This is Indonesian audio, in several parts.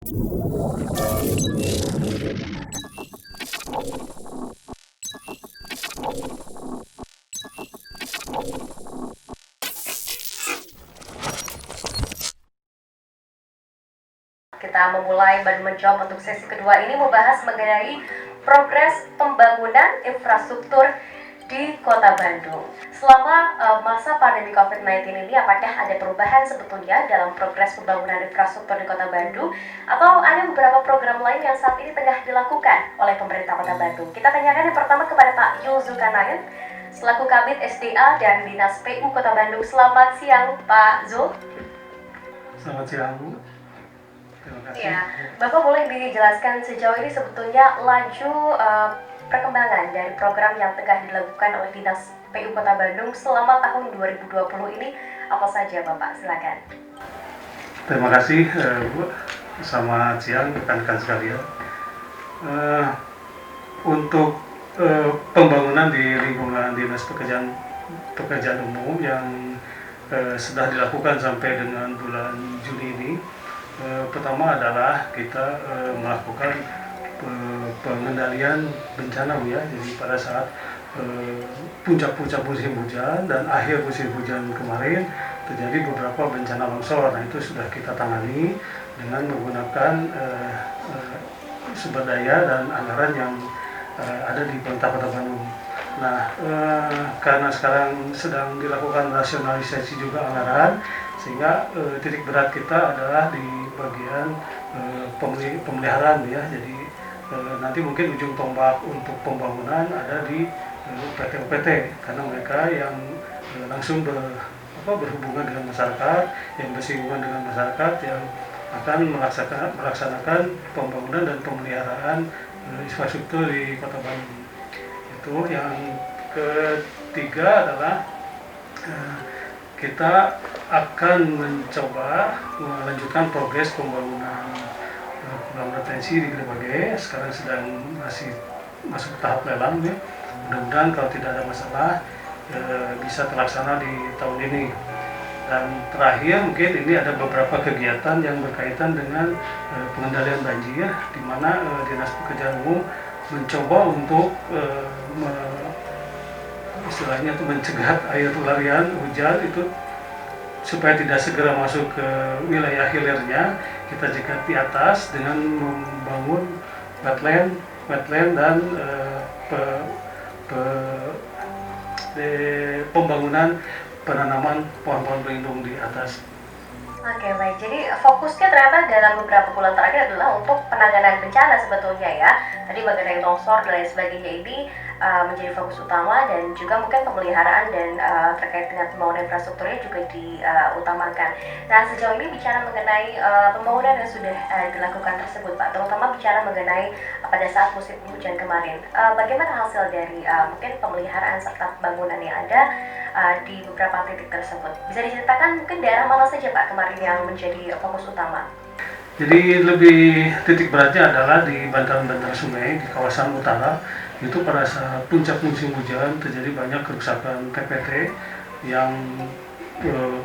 Kita memulai dan menjawab untuk sesi kedua ini membahas mengenai progres pembangunan infrastruktur di Kota Bandung. Selama masa pandemi COVID-19 ini, apakah ada perubahan sebetulnya dalam progres pembangunan infrastruktur di Kota Bandung atau ada beberapa program lain yang saat ini tengah dilakukan oleh pemerintah Kota Bandung? Kita tanyakan yang pertama kepada Pak Yul Zulkarnain selaku Kabid SDA dan Dinas PU Kota Bandung. Selamat siang Pak Zul. Selamat siang Bu. Terima kasih. Ya, Bapak boleh dijelaskan sejauh ini sebetulnya laju perkembangan dari program yang tengah dilakukan oleh Dinas PU Kota Bandung selama tahun 2020 ini apa saja Bapak? Silakan. Terima kasih Bu. Selamat siang rekan-rekan sekalian. Untuk pembangunan di lingkungan Dinas Pekerjaan Umum yang sudah dilakukan sampai dengan bulan Juni ini, pertama adalah kita melakukan pengendalian bencana ya. Jadi pada saat puncak-puncak musim hujan dan akhir musim hujan kemarin terjadi beberapa bencana longsor. Nah, itu sudah kita tangani dengan menggunakan sumber daya dan anggaran yang ada di pemerintah Kota Bandung. Nah, karena sekarang sedang dilakukan rasionalisasi juga anggaran, sehingga titik berat kita adalah di bagian pemeliharaan ya. Jadi nanti mungkin ujung tombak untuk pembangunan ada di UPT-UPT, karena mereka yang langsung berhubungan dengan masyarakat, yang bersinggungan dengan masyarakat, yang akan melaksanakan pembangunan dan pemeliharaan infrastruktur di Kota Bandung. Itu yang ketiga adalah kita akan mencoba melanjutkan progres pembangunan kolam retensi di berbagai. Sekarang masih masuk tahap lelang ya. Mudah-mudahan kalau tidak ada masalah bisa terlaksana di tahun ini. Dan terakhir mungkin ini ada beberapa kegiatan yang berkaitan dengan pengendalian banjir, di mana Dinas Pekerjaan Umum mencoba untuk istilahnya itu mencegah air larian hujan itu supaya tidak segera masuk ke wilayah hilirnya. Kita jegat di atas dengan membangun wetland dan pembangunan penanaman pohon-pohon pelindung di atas. Oke, baik. Jadi fokusnya ternyata dalam beberapa bulan terakhir adalah untuk penanganan bencana sebetulnya ya. Tadi mengenai longsor dan lain sebagainya ini menjadi fokus utama, dan juga mungkin pemeliharaan dan terkait dengan pembangunan infrastrukturnya juga diutamakan. Nah, sejauh ini bicara mengenai pembangunan yang sudah dilakukan tersebut Pak, terutama bicara mengenai pada saat musim hujan kemarin, bagaimana hasil dari mungkin pemeliharaan serta bangunan yang ada di beberapa titik tersebut? Bisa diceritakan mungkin daerah mana saja Pak kemarin yang menjadi fokus utama? Jadi lebih titik beratnya adalah di bantaran-bantaran sungai di kawasan utara. Itu pada saat puncak musim hujan terjadi banyak kerusakan TPT yang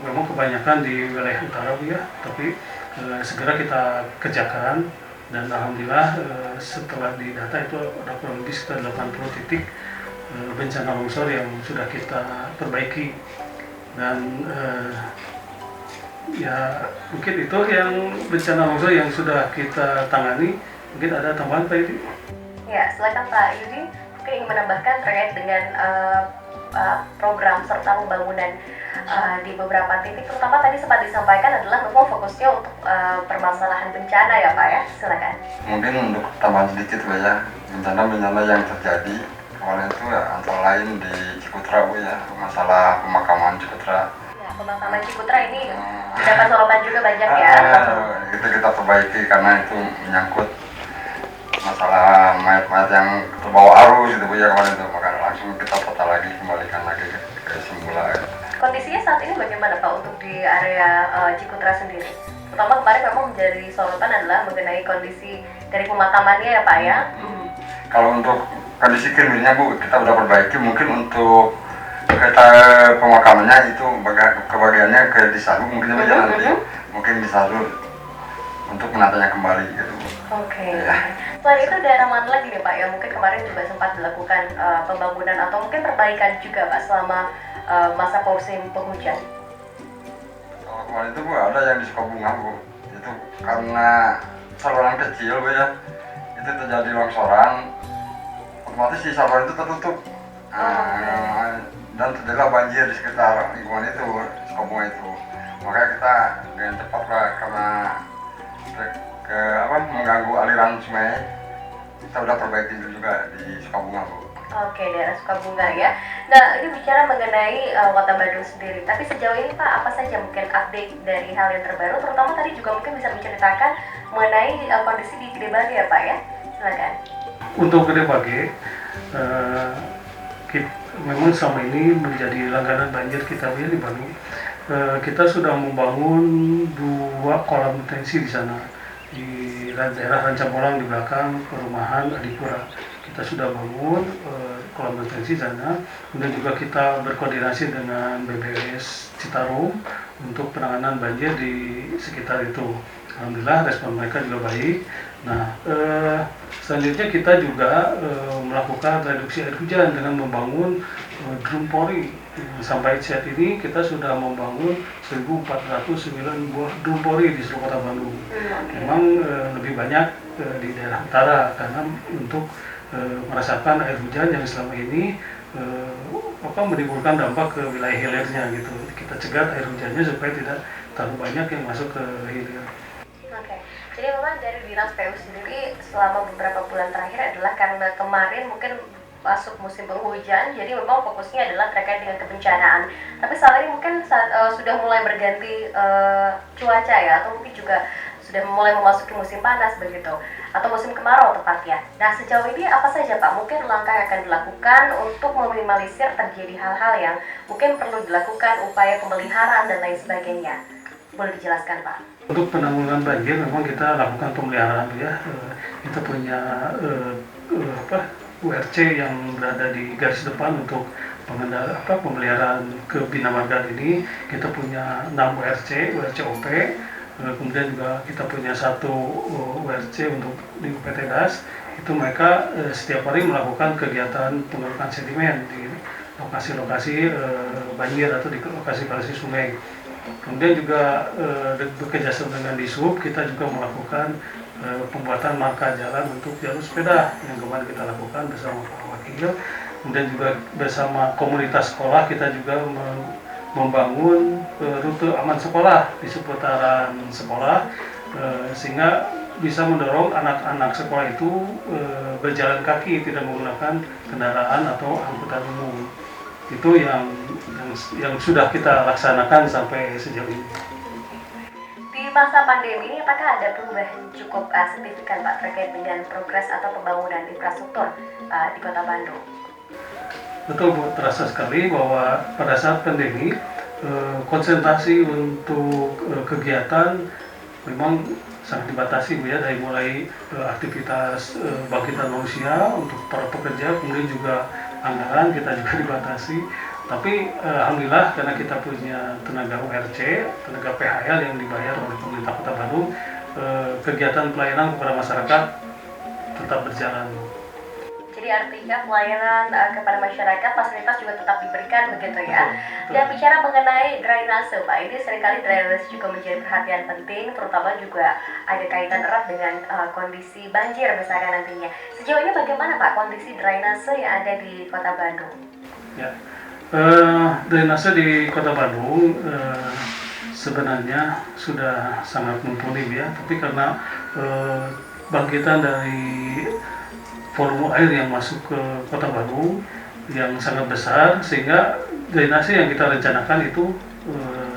memang kebanyakan di wilayah utara Bu ya. Tapi segera kita kerjakan, dan alhamdulillah setelah didata itu ada kurang lebih sekitar 80 titik bencana longsor yang sudah kita perbaiki. Dan ya mungkin itu yang bencana longsor yang sudah kita tangani. Mungkin ada tambahan Pak Yudi? Ya, silakan Pak Yudi. Mungkin ingin menambahkan terkait dengan program serta pembangunan di beberapa titik, terutama tadi sempat disampaikan adalah memang fokusnya untuk permasalahan bencana ya Pak ya. Silakan. Mungkin untuk tambahan sedikit Pak ya, bencana-bencana yang terjadi kemarin itu ya antara lain di Ciputra Bu ya, masalah pemakaman Ciputra. Ya, pemakaman Ciputra ini mendapat sorotan juga banyak ya. Itu kita perbaiki karena itu menyangkut masalah mayat-mayat yang terbawa arus gitu Bu ya kemarin itu, maka langsung kita total lagi, kembalikan lagi ke semula. Kondisinya saat ini bagaimana Pak untuk di area Ciputra sendiri? Terutama kemarin memang menjadi sorotan adalah mengenai kondisi dari pemakamannya ya Pak ya. Kalau untuk kondisi kriminnya Bu, kita udah perbaiki. Mungkin untuk kereta pemakamannya itu kebagiannya ke Disalu mungkin aja nanti. Mungkin Disalu untuk menatanya kembali gitu Bu. Oke. Ya. Selain itu daerah mana lagi nih Pak yang mungkin kemarin juga sempat dilakukan pembangunan atau mungkin perbaikan juga Pak selama masa musim penghujan? Kalau kemarin itu Bu ada yang di Sukabunga Bu, itu karena saluran kecil Bu ya, itu terjadi longsoran, otomatis si saluran itu tertutup. Dan terjadilah banjir di sekitar lingkungan itu, Sukabunga itu. Makanya kita dengan cepat lah karena mengganggu aliran sungai, kita udah perbaiki juga di Sukabunga Bu. Oke, daerah Sukabunga ya. Nah, ini bicara mengenai Kota Bandung sendiri. Tapi sejauh ini Pak, apa saja mungkin update dari hal yang terbaru? Terutama tadi juga mungkin bisa menceritakan mengenai kondisi di Gede Bage ya Pak ya. Silakan. Untuk Gede Bage, memang selama ini menjadi langganan banjir kita di Bandung. Kita sudah membangun 2 kolam detensi di sana, di daerah Rancamolang di belakang perumahan Adipura. Kita sudah bangun kolam detensi sana, kemudian juga kita berkoordinasi dengan BBS Citarum untuk penanganan banjir di sekitar itu. Alhamdulillah respon mereka juga baik. Nah, selanjutnya kita juga melakukan reduksi air hujan dengan membangun drum pori. Sampai saat ini kita sudah membangun 1.409 buah drum pori di seluruh Kota Bandung. Memang lebih banyak di daerah utara karena untuk merasakan air hujan yang selama ini menimbulkan dampak ke wilayah hilirnya gitu. Kita cegat air hujannya supaya tidak terlalu banyak yang masuk ke hilir. Oke, jadi memang dari Dinas PU sendiri selama beberapa bulan terakhir adalah karena kemarin mungkin masuk musim penghujan, jadi memang fokusnya adalah terkait dengan kebencanaan. Tapi saat ini mungkin sudah mulai berganti cuaca ya, atau mungkin juga sudah mulai memasuki musim panas begitu, atau musim kemarau tepatnya. Nah, sejauh ini apa saja Pak mungkin langkah yang akan dilakukan untuk meminimalisir terjadi hal-hal yang mungkin perlu dilakukan, upaya pemeliharaan dan lain sebagainya? Boleh dijelaskan Pak? Untuk penanggulangan banjir memang kita lakukan pemeliharaan ya. Kita punya URC yang berada di garis depan untuk pemeliharaan ke Bina Marga ini. Kita punya 6 URC OP. Kemudian juga kita punya 1 URC untuk di UPT DAS. Itu mereka setiap hari melakukan kegiatan pengerukan sedimen di lokasi-lokasi banjir atau di lokasi-lokasi sungai. Kemudian juga bekerjasama dengan Dishub, kita juga melakukan pembuatan marka jalan untuk jalur sepeda yang kemarin kita lakukan bersama Pak Wakil. Kemudian juga bersama komunitas sekolah kita juga membangun rute aman sekolah di seputaran sekolah sehingga bisa mendorong anak-anak sekolah itu berjalan kaki, tidak menggunakan kendaraan atau angkutan umum. Itu yang sudah kita laksanakan sampai sejauh ini. Di masa pandemi ini apakah ada perubahan cukup signifikan Pak terkait dengan progres atau pembangunan infrastruktur di Kota Bandung? Betul Bu, terasa sekali bahwa pada saat pandemi konsentrasi untuk kegiatan memang sangat dibatasi Bu ya, dari mulai aktivitas bangkitan manusia untuk para pekerja, kemudian juga anggaran kita juga dibatasi. Tapi alhamdulillah karena kita punya tenaga URC, tenaga PHL yang dibayar oleh pemerintah Kota Bandung, kegiatan pelayanan kepada masyarakat tetap berjalan. Jadi artinya pelayanan kepada masyarakat, fasilitas juga tetap diberikan begitu ya. Dan bicara mengenai drainase Pak, ini seringkali drainase juga menjadi perhatian penting, terutama juga ada kaitan erat dengan kondisi banjir misalkan nantinya. Sejauh ini bagaimana Pak kondisi drainase yang ada di Kota Bandung? Ya, drainase di Kota Bandung sebenarnya sudah sangat mumpuni ya, tapi karena bangkitan dari volume air yang masuk ke Kota Bandung yang sangat besar, sehingga drainase yang kita rencanakan itu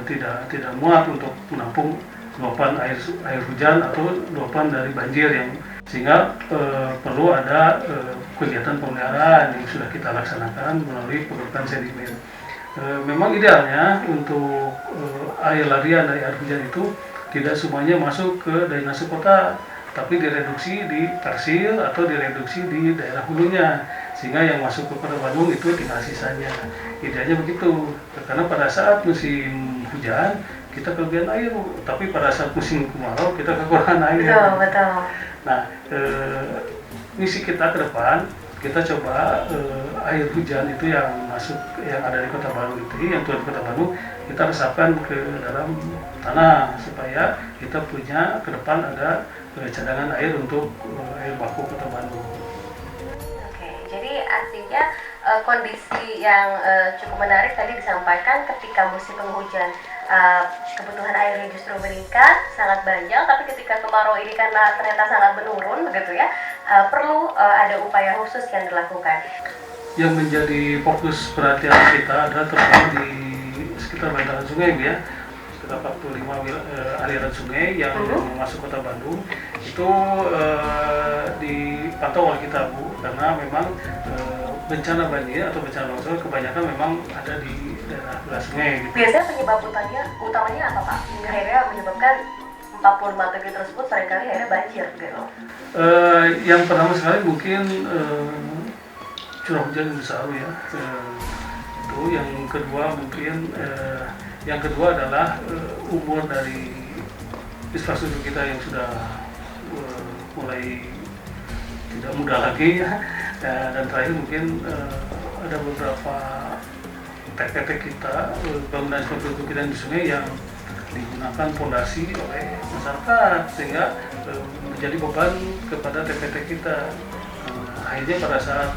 tidak muat untuk menampung luapan air hujan atau luapan dari banjir, yang sehingga perlu ada kegiatan pemeliharaan yang sudah kita laksanakan melalui pengerukan sedimen. Memang idealnya untuk air larian dari air hujan itu tidak semuanya masuk ke drainase kota, tapi direduksi di Persil atau direduksi di daerah hulunya, sehingga yang masuk ke Kota Bandung itu tinggal sisanya. Idealnya begitu, karena pada saat musim hujan kita kelebihan air, Bu. Tapi pada saat musim kemarau kita kekurangan air. Betul, betul. Nah, misi kita ke depan, kita coba air hujan itu yang masuk, yang ada di Kota Bandung itu, yang turun di Kota Bandung, kita resapkan ke dalam tanah supaya kita punya ke depan ada cadangan air untuk air baku Kota Bandung. Oke, jadi artinya kondisi yang cukup menarik tadi disampaikan ketika musim penghujan kebutuhan airnya justru meningkat sangat banyak, tapi ketika kemarau ini karena ternyata sangat menurun begitu ya, perlu ada upaya khusus yang dilakukan. Yang menjadi fokus perhatian kita adalah terutama di sekitar bantaran sungai, Bu, ya. Sekitar 45 aliran sungai yang masuk Kota Bandung itu dipantau oleh kita, Bu, karena memang bencana banjir atau bencana longsor kebanyakan memang ada di daerah sungai. Gitu. Biasanya penyebab utamanya apa, Pak? Hingga akhirnya menyebabkan 45 TB tersebut seringkali akhirnya banjir gitu. Yang pertama sekali mungkin curah hujan yang besar, ya. Itu yang kedua mungkin yang kedua adalah umur dari infrastruktur kita yang sudah mulai tidak mudah lagi, ya. Dan terakhir mungkin ada beberapa TPT kita, bangunan infrastruktur kita di sungai yang digunakan fondasi oleh masyarakat sehingga menjadi beban kepada TPT kita. Akhirnya pada saat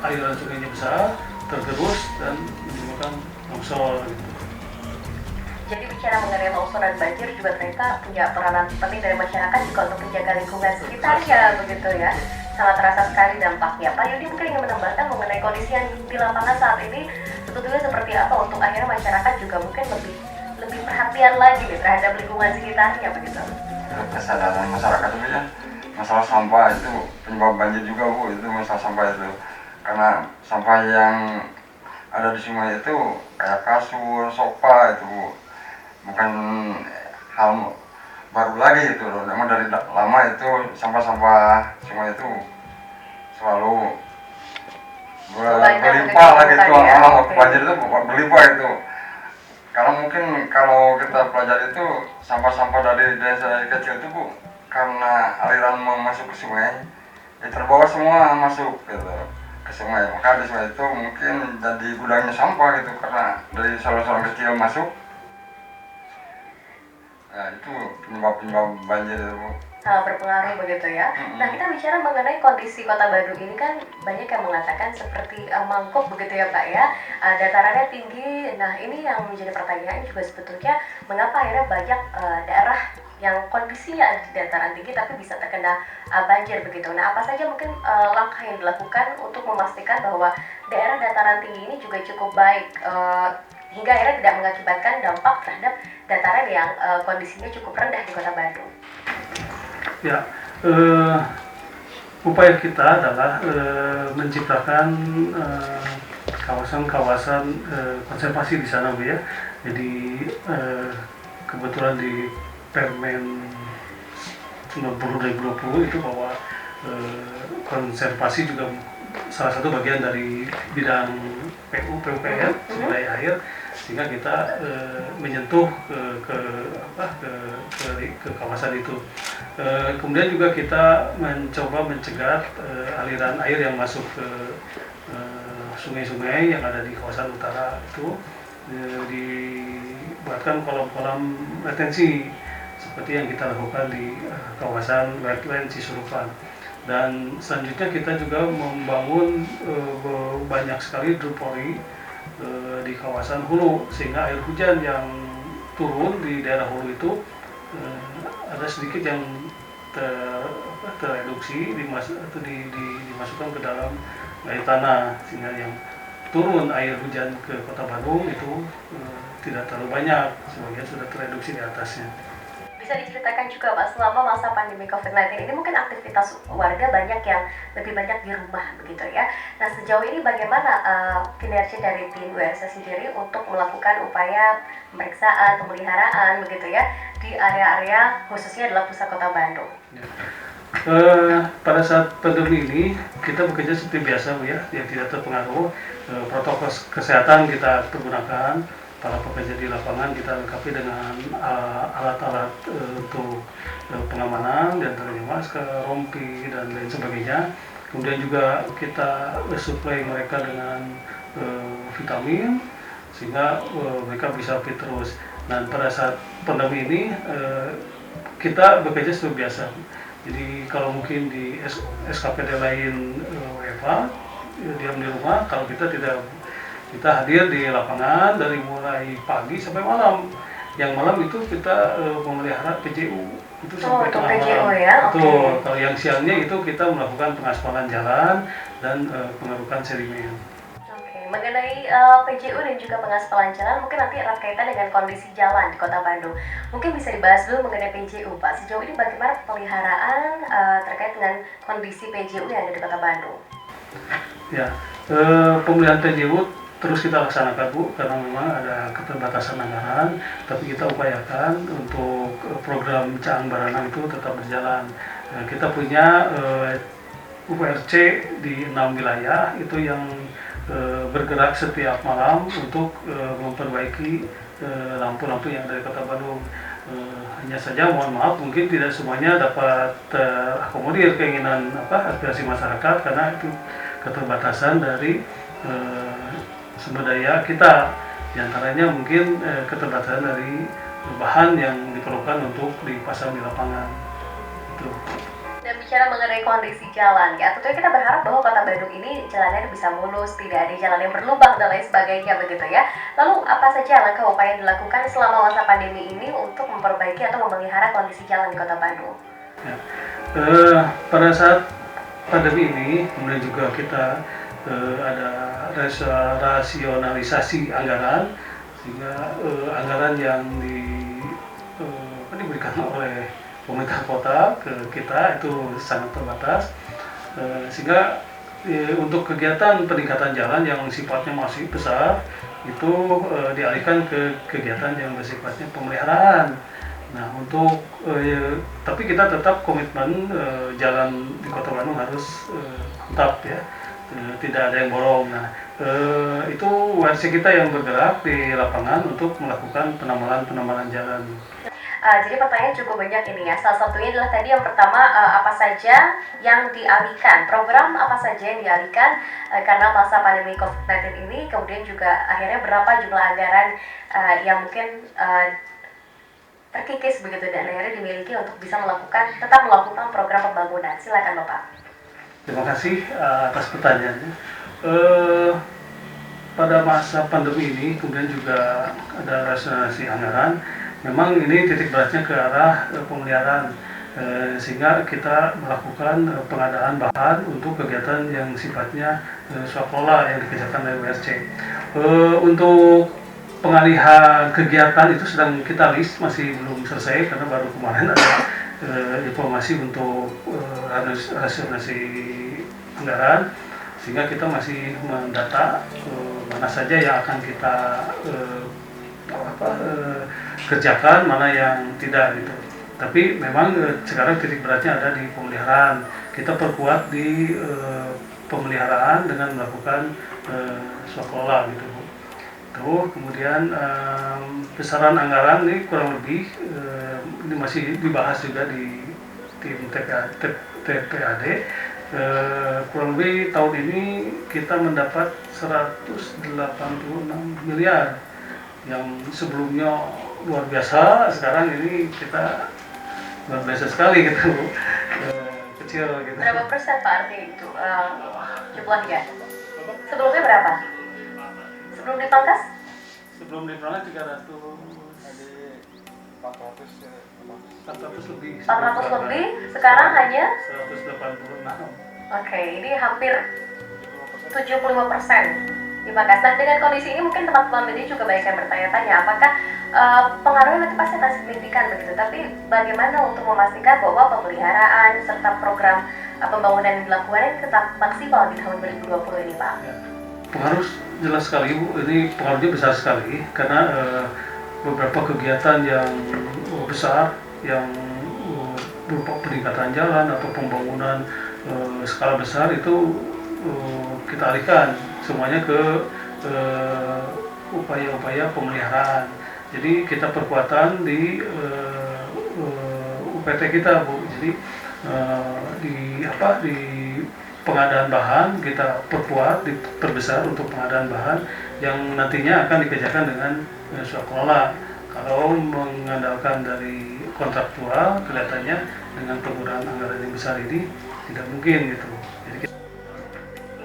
aliran sungainya besar, tergerus dan menyebabkan longsor. Jadi bicara mengenai longsor dan banjir juga ternyata punya peranan penting dari masyarakat juga untuk menjaga lingkungan sekitarnya begitu ya. Sangat terasa sekali dampaknya. Pak Yudi mungkin ingin menambahkan mengenai kondisi yang di lapangan saat ini sebetulnya seperti apa untuk akhirnya masyarakat juga mungkin lebih perhatian lagi nih terhadap lingkungan sekitarnya begitu. Kesadaran masyarakat itu ya, masalah sampah itu penyebab banjir juga, Bu. Itu masalah sampah itu, karena sampah yang ada di sungai itu kayak kasur, sofa itu, Bu, bukan hal baru lagi itu. Memang dari lama itu sampah-sampah sungai itu selalu berlimpah lagi itu, waktu banjir itu berlimpah itu. Karena mungkin kalau kita pelajari itu sampah-sampah dari desa kecil itu, Bu, karena aliran mau masuk ke sungai, ya terbawa semua masuk gitu ke sungai. Maka di sungai itu mungkin jadi gudangnya sampah gitu, karena dari saluran kecil masuk. Nah, itu penyebab banjir itu, Bu. Sangat berpengaruh begitu ya. Nah, kita bicara mengenai kondisi Kota Bandung ini kan banyak yang mengatakan seperti mangkuk begitu ya, Pak ya. Datarannya tinggi. Nah, ini yang menjadi pertanyaan juga sebetulnya mengapa akhirnya banyak daerah yang kondisinya ada di dataran tinggi tapi bisa terkena banjir begitu. Nah, apa saja mungkin langkah yang dilakukan untuk memastikan bahwa daerah dataran tinggi ini juga cukup baik hingga akhirnya tidak mengakibatkan dampak terhadap dataran yang kondisinya cukup rendah di Kota Bandung. Ya, upaya kita adalah menciptakan kawasan-kawasan konservasi di sana, Bu, ya. Jadi kebetulan di Permen 90/2020 itu bahwa konservasi juga salah satu bagian dari bidang PUPR sumber daya air, sehingga kita menyentuh ke kawasan itu. Kemudian juga kita mencoba mencegah aliran air yang masuk ke sungai-sungai yang ada di kawasan utara itu, dibuatkan kolam-kolam retensi seperti yang kita lakukan di kawasan wetland Cisurupan. Dan selanjutnya kita juga membangun banyak sekali drupori di kawasan hulu, sehingga air hujan yang turun di daerah hulu itu ada sedikit yang tereduksi dimasukkan ke dalam air tanah, sehingga yang turun air hujan ke Kota Bandung itu tidak terlalu banyak, sebagian sudah tereduksi di atasnya. Bisa diceritakan juga, Pak, selama masa pandemi COVID-19 ini mungkin aktivitas warga banyak yang lebih banyak di rumah begitu ya. Nah, sejauh ini bagaimana kinerja dari tim WRC sendiri untuk melakukan upaya pemeriksaan, pemeliharaan begitu ya di area-area khususnya dalam pusat Kota Bandung? Ya. Pada saat pandemi ini kita bekerja seperti biasa, Bu, ya, yang tidak terpengaruh. Protokol kesehatan kita pergunakan, para pekerja di lapangan kita lengkapi dengan alat-alat untuk pengamanan, diantaranya masker, rompi, dan lain sebagainya. Kemudian juga kita suplai mereka dengan vitamin sehingga mereka bisa fit terus. Dan pada saat pandemi ini kita bekerja seperti biasa. Jadi kalau mungkin di SKPD lain WFH diam di rumah, kalau kita tidak, kita hadir di lapangan dari mulai pagi sampai malam. Yang malam itu kita memelihara PJU itu sampai tengah PJU malam. ya? Betul. Okay. Kalau yang siangnya itu kita melakukan pengaspalan jalan dan pengerukan sedimen. Mengenai PJU dan juga pengaspalan jalan, mungkin nanti erat kaitan dengan kondisi jalan di Kota Bandung. Mungkin bisa dibahas dulu mengenai PJU, Pak. Sejauh ini bagaimana pemeliharaan terkait dengan kondisi PJU yang ada di Kota Bandung? Ya, pemeliharaan PJU terus kita laksanakan, Bu, karena memang ada keterbatasan anggaran, tapi kita upayakan untuk program Caang Baranang itu tetap berjalan. Kita punya UPRC di 6 wilayah itu yang bergerak setiap malam untuk memperbaiki lampu-lampu yang dari Kota Bandung. Hanya saja mohon maaf mungkin tidak semuanya dapat terakomodir keinginan aspirasi masyarakat karena itu keterbatasan dari sumber daya kita. Di antaranya mungkin keterbatasan dari bahan yang diperlukan untuk dipasang di lapangan. Itu. Dan bicara mengenai kondisi jalan, ya tentunya kita berharap bahwa Kota Bandung ini jalannya bisa mulus, tidak ada jalan yang berlubang dan lain sebagainya begitu ya. Lalu apa saja langkah upaya yang dilakukan selama masa pandemi ini untuk memperbaiki atau memelihara kondisi jalan di Kota Bandung? Ya. Pada saat pandemi ini, kemudian juga kita ada rasionalisasi anggaran, sehingga anggaran yang diberikan oleh pemerintah kota ke kita itu sangat terbatas, sehingga untuk kegiatan peningkatan jalan yang sifatnya masih besar itu dialihkan ke kegiatan yang bersifatnya pemeliharaan. Nah, tapi kita tetap komitmen jalan di Kota Bandung harus mantap ya, tidak ada yang bolong. Nah, itu WRC kita yang bergerak di lapangan untuk melakukan penambalan jalan. Jadi pertanyaan cukup banyak ini ya. Salah satunya adalah tadi yang pertama, apa saja yang dialihkan, program apa saja yang dialihkan karena masa pandemi COVID-19 ini, kemudian juga akhirnya berapa jumlah anggaran yang mungkin terkikis begitu dan akhirnya dimiliki untuk bisa tetap melakukan program pembangunan. Silakan Bapak. Terima kasih atas pertanyaannya. Pada masa pandemi ini kemudian juga ada rasionalisasi anggaran. Memang ini titik beratnya ke arah pemeliharaan, sehingga kita melakukan pengadaan bahan untuk kegiatan yang sifatnya swakelola yang dikerjakan oleh WRC. Untuk pengalihan kegiatan itu sedang kita list, masih belum selesai karena baru kemarin ada informasi untuk rasionalisasi anggaran, sehingga kita masih mendata mana saja yang akan kita kerjakan, mana yang tidak gitu. Tapi memang sekarang titik beratnya ada di pemeliharaan. Kita perkuat di pemeliharaan dengan melakukan swakelola gitu. Tuh, kemudian besaran anggaran ini kurang lebih ini masih dibahas juga di tim TPAD. Kurang lebih tahun ini kita mendapat 186 miliar yang sebelumnya luar biasa, sekarang ini kita luar biasa sekali gitu, kecil gitu. Berapa persen Pak artinya itu jumlahnya? Sebelumnya berapa? Sebelum dipangkas? Sebelum dipangkas 300 lebih. 400 lebih, sekarang hanya 186. Oke, ini hampir 75% dipangkas. Nah, dengan kondisi ini mungkin teman-teman media juga banyak yang bertanya-tanya apakah pengaruhnya nanti pasti akan signifikan begitu, tapi bagaimana untuk memastikan bahwa pemeliharaan serta program pembangunan yang dilakukan ini tetap maksimal di tahun 2020 ini, Pak? Ya. Pengaruh jelas sekali, Bu. Ini pengaruhnya besar sekali karena beberapa kegiatan yang besar yang berupa peningkatan jalan atau pembangunan skala besar itu kita alihkan semuanya ke upaya-upaya pemeliharaan. Jadi kita perkuatan di UPT kita, Bu. Jadi di pengadaan bahan kita perkuat, diperbesar untuk pengadaan bahan yang nantinya akan dikerjakan dengan swakelola. Kalau mengandalkan dari kontraktual, kelihatannya dengan penggunaan anggaran yang besar ini tidak mungkin gitu. Jadi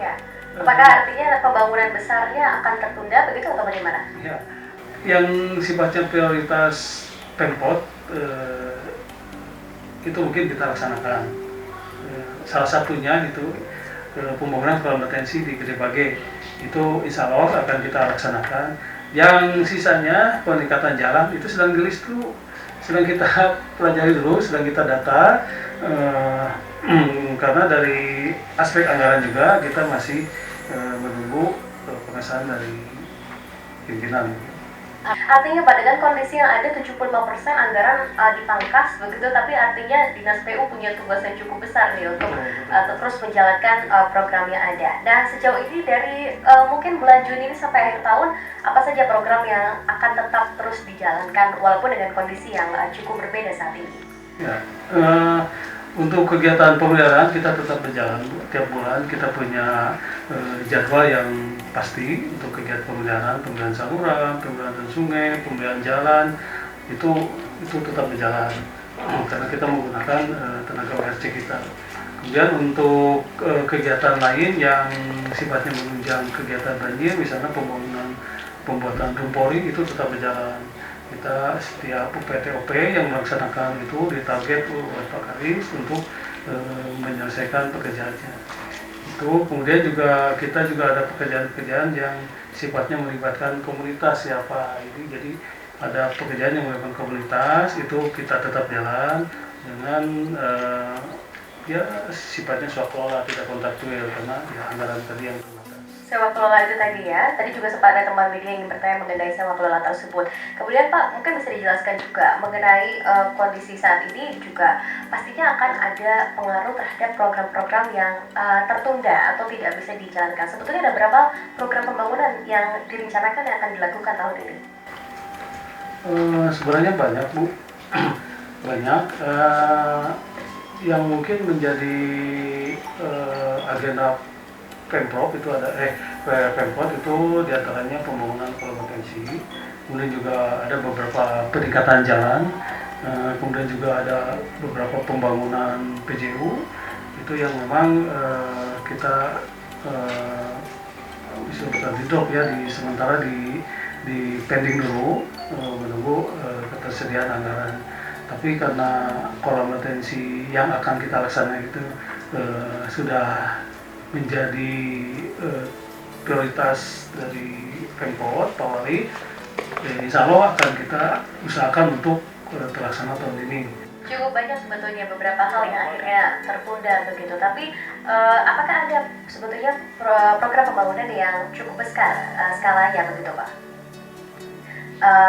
Ya. Apakah artinya pembangunan besarnya akan tertunda begitu atau bagaimana? ya, yang sifatnya prioritas Pemkot itu mungkin kita laksanakan. Salah satunya itu pembangunan kolam retensi di Gede Bage, itu insya Allah akan kita laksanakan. Yang sisanya peningkatan jalan itu sedang di list dulu, sedang kita pelajari dulu, sedang kita data, karena dari aspek anggaran juga kita masih menunggu pengesahan dari pimpinan. Artinya Pak, dengan kondisi yang ada 75% anggaran dipangkas begitu, tapi artinya Dinas PU punya tugas yang cukup besar nih untuk terus menjalankan program yang ada. Dan sejauh ini dari mungkin bulan Juni ini sampai akhir tahun, apa saja program yang akan tetap terus dijalankan walaupun dengan kondisi yang cukup berbeda saat ini? Ya, untuk kegiatan pemeliharaan kita tetap berjalan tiap bulan. Kita punya jadwal yang pasti untuk kegiatan pemeliharaan saluran, pemeliharaan sungai, pemeliharaan jalan itu tetap berjalan karena kita menggunakan tenaga ORC kita. Kemudian untuk kegiatan lain yang sifatnya menunjang kegiatan banjir, misalnya pembuatan rumpori itu tetap berjalan. Kita setiap UPT-OP yang melaksanakan itu ditarget oleh Pak Karis untuk menyelesaikan pekerjaannya. Itu kemudian juga kita juga ada pekerjaan-pekerjaan yang sifatnya melibatkan komunitas ya Pak. Jadi ada pekerjaan yang melibatkan komunitas itu kita tetap jalan dengan ya sifatnya swakelola, tidak kontraktual karena ya anggaran tadi yang Sewa kelola itu tadi ya, tadi juga sempat ada teman media yang bertanya mengenai sewa kelola tersebut. Kemudian Pak, mungkin bisa dijelaskan juga mengenai kondisi saat ini juga pastinya akan ada pengaruh terhadap program-program yang tertunda atau tidak bisa dijalankan. Sebetulnya ada berapa program pembangunan yang direncanakan yang akan dilakukan tahun ini? Sebenarnya banyak Bu, banyak yang mungkin menjadi agenda Pemprov itu ada Pemprov itu diantaranya pembangunan kolam retensi, kemudian juga ada beberapa peningkatan jalan, kemudian juga ada beberapa pembangunan PJU itu yang memang kita bisa di drop ya, sementara di pending dulu menunggu ketersediaan anggaran. Tapi karena kolam retensi yang akan kita laksanakan itu sudah menjadi prioritas dari Pemkot, Pak Wali, insya Allah akan kita usahakan untuk terlaksana tahun ini. Cukup banyak sebetulnya beberapa hal yang akhirnya tertunda begitu, tapi apakah ada sebetulnya program pembangunan yang cukup besar skalanya begitu Pak?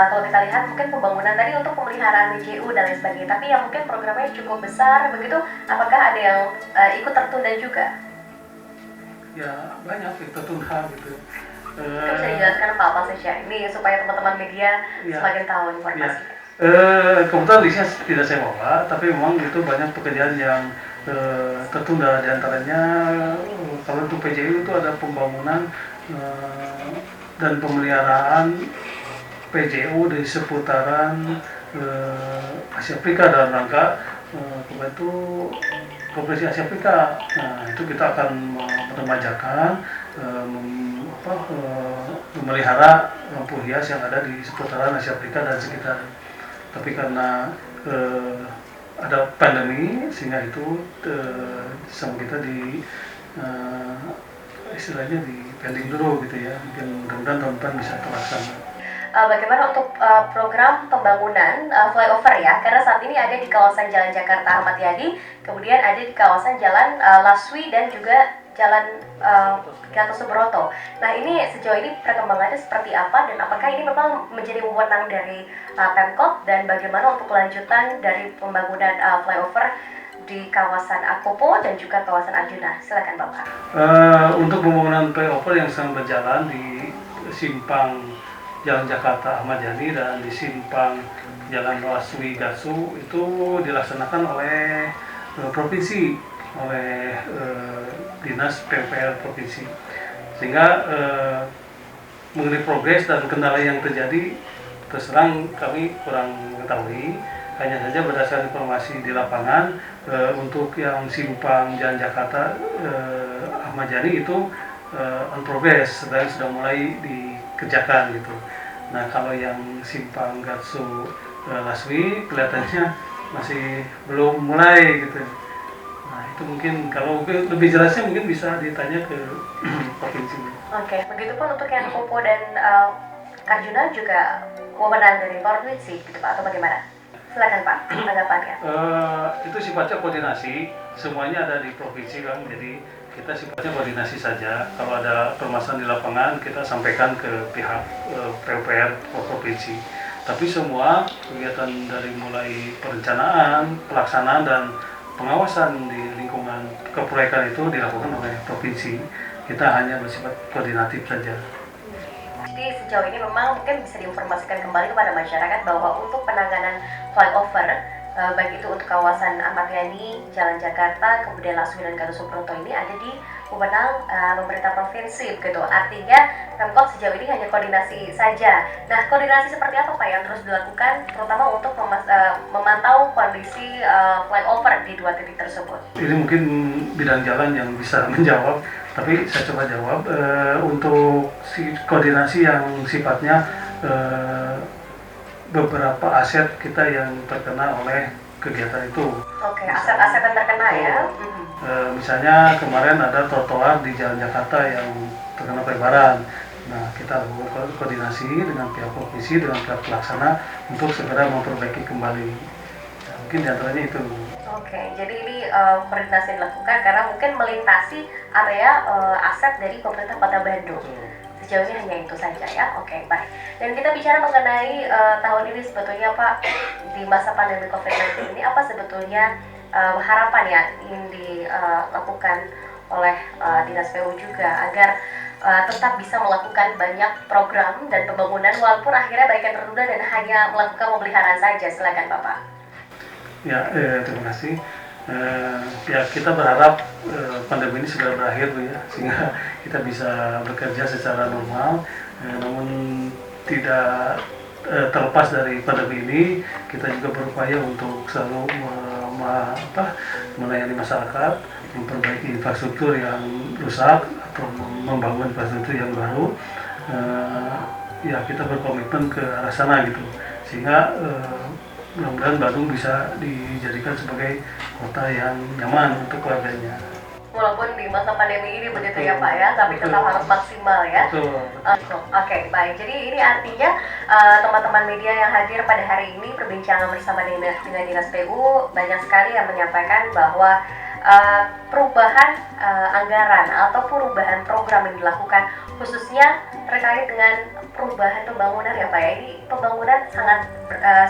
Kalau kita lihat mungkin pembangunan tadi untuk pemeliharaan BJU dan lain sebagainya, tapi yang mungkin programnya cukup besar begitu, apakah ada yang ikut tertunda juga? Ya banyak yang tertunda gitu. Bisa dijelaskan apa saja ini supaya teman-teman media semakin tahu informasinya. Kebetulan listnya tidak saya bawa, tapi memang itu banyak pekerjaan yang tertunda. Diantaranya kalau untuk PJU itu ada pembangunan dan pemeliharaan PJU di seputaran Asia Afrika dalam rangka membantu Koperasi Asia Afrika. Nah, itu kita akan meremajakan, memelihara lampu hias yang ada di seputaran Asia Afrika dan sekitar. Tapi karena ada pandemi sehingga itu sama kita istilahnya di pending dulu gitu ya. Mungkin mudah-mudahan tahun depan bisa terlaksana. Bagaimana untuk program pembangunan flyover ya, karena saat ini ada di kawasan Jalan Jakarta Ahmad Yani, kemudian ada di kawasan Jalan Laswi dan juga Jalan Gatot Subroto. Nah ini sejauh ini perkembangannya seperti apa dan apakah ini memang menjadi wewenang dari Pemkot, dan bagaimana untuk kelanjutan dari pembangunan flyover di kawasan Akopo dan juga kawasan Arjuna? Silakan Bapak. Untuk pembangunan flyover yang sedang berjalan di simpang Jalan Jakarta Ahmad Yani dan di simpang Jalan Laswi Gatsu itu dilaksanakan oleh provinsi, oleh Dinas PUPR provinsi. Sehingga mengenai progres dan kendala yang terjadi, terus terang kami kurang mengetahui. Hanya saja berdasarkan informasi di lapangan, untuk yang simpang Jalan Jakarta Ahmad Yani itu on progress, sedang sudah mulai dikerjakan gitu. Nah kalau yang simpang Gatsu Laswi kelihatannya masih belum mulai gitu. Nah itu mungkin kalau lebih jelasnya mungkin bisa ditanya ke provinsi. Oke, begitu pun untuk yang Popo dan Arjuna juga wewenang dari provinsi gitu Pak, atau bagaimana? Silakan Pak, tanggapannya. Itu sifatnya koordinasi, semuanya ada di provinsi kan, jadi kita sifatnya koordinasi saja. Kalau ada permasalahan di lapangan kita sampaikan ke pihak PUPR provinsi. Tapi semua kegiatan dari mulai perencanaan, pelaksanaan dan pengawasan di lingkungan keproyekan itu dilakukan oleh provinsi. Kita hanya bersifat koordinatif saja. Jadi sejauh ini memang mungkin bisa diinformasikan kembali kepada masyarakat bahwa untuk penanganan flyover, baik itu untuk kawasan Ahmad Yani, Jalan Jakarta, kemudian Laswi dan Gatot Subroto ini ada di wewenang pemerintah provinsi begitu. Artinya Pemkot sejauh ini hanya koordinasi saja. Nah, koordinasi seperti apa Pak yang terus dilakukan terutama untuk memantau kondisi flyover di dua titik tersebut? Ini mungkin bidang jalan yang bisa menjawab, tapi saya coba jawab. Untuk koordinasi yang sifatnya beberapa aset kita yang terkena oleh kegiatan itu. Oke, aset-aset yang terkena ya. Misalnya kemarin ada trotoar di Jalan Jakarta yang terkena pelebaran. Nah, kita lakukan koordinasi dengan pihak provinsi, dengan pihak pelaksana untuk segera memperbaiki kembali. Nah, mungkin diantaranya itu. Oke, jadi ini koordinasi dilakukan karena mungkin melintasi area aset dari pemerintah Kota Bandung. Sejauh ini hanya itu saja ya. Oke, baik. Dan kita bicara mengenai tahun ini sebetulnya Pak, di masa pandemi COVID-19 ini apa sebetulnya harapan ya ingin dilakukan oleh Dinas PU juga agar tetap bisa melakukan banyak program dan pembangunan walaupun akhirnya banyak yang tertunda dan hanya melakukan pemeliharaan saja. Silakan Bapak. Ya, terima kasih. Ya kita berharap pandemi ini segera berakhir Bu ya, sehingga kita bisa bekerja secara normal. Namun tidak terlepas dari pandemi ini, kita juga berupaya untuk selalu melayani masyarakat, memperbaiki infrastruktur yang rusak atau membangun infrastruktur yang baru. Ya kita berkomitmen ke arah sana gitu, sehingga mudah-mudahan Bandung bisa dijadikan sebagai kota yang nyaman untuk warganya. Walaupun di masa pandemi ini begitu ya Pak ya, tapi tetap harus maksimal ya. Betul. Oke, baik. Jadi ini artinya teman-teman media yang hadir pada hari ini perbincangan bersama dengan Dinas PU banyak sekali yang menyampaikan bahwa perubahan anggaran atau perubahan program yang dilakukan khususnya terkait dengan perubahan pembangunan ya Pak ya, ini pembangunan sangat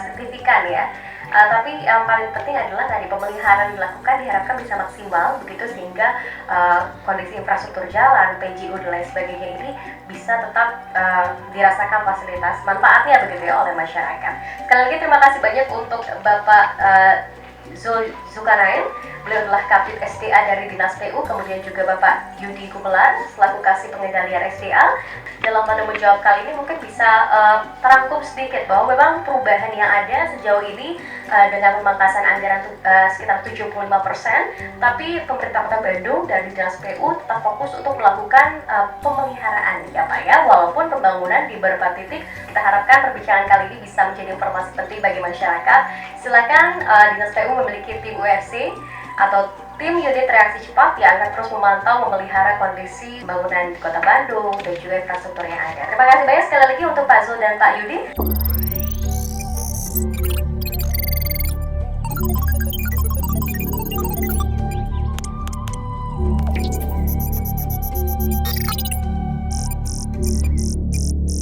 signifikan ya. Tapi yang paling penting adalah tadi pemeliharaan dilakukan diharapkan bisa maksimal begitu sehingga kondisi infrastruktur jalan, PJU dan lain sebagainya ini bisa tetap dirasakan fasilitas manfaatnya begitu ya oleh masyarakat. Sekali lagi terima kasih banyak untuk Bapak Zulkarnain, beliau adalah Kapit SDA dari Dinas PU, kemudian juga Bapak Yudi Gumelar selaku Kasih Pengendalian SDA. Dalam tanya menjawab kali ini mungkin bisa terangkum sedikit bahwa memang perubahan yang ada sejauh ini dengan pemangkasan anggaran sekitar 75%, tapi pemerintah Kota Bandung dan Dinas PU tetap fokus untuk melakukan pemeliharaan ya Pak ya, walaupun pembangunan di beberapa titik. Kita harapkan perbincangan kali ini bisa menjadi informasi penting bagi masyarakat. Silakan Dinas PU memiliki tim UFC atau tim unit reaksi cepat yang akan terus memantau memelihara kondisi bangunan di Kota Bandung dan juga infrastruktur yang ada. Terima kasih banyak sekali lagi untuk Pak Zul dan Pak Yudi.